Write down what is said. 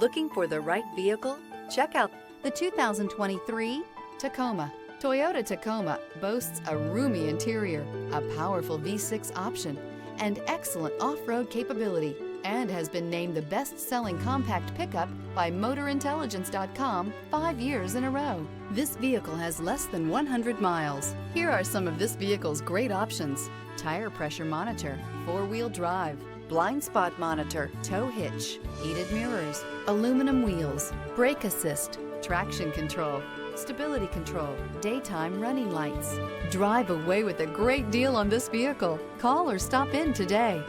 Looking for the right vehicle? Check out the 2023 Tacoma. Toyota Tacoma boasts a roomy interior, a powerful V6 option, and excellent off-road capability, and has been named the best-selling compact pickup by MotorIntelligence.com 5 years in a row. This vehicle has less than 100 miles. Here are some of this vehicle's great options: tire pressure monitor, four-wheel drive, blind spot monitor, tow hitch, heated mirrors, aluminum wheels, brake assist, traction control, stability control, daytime running lights. Drive away with a great deal on this vehicle. Call or stop in today.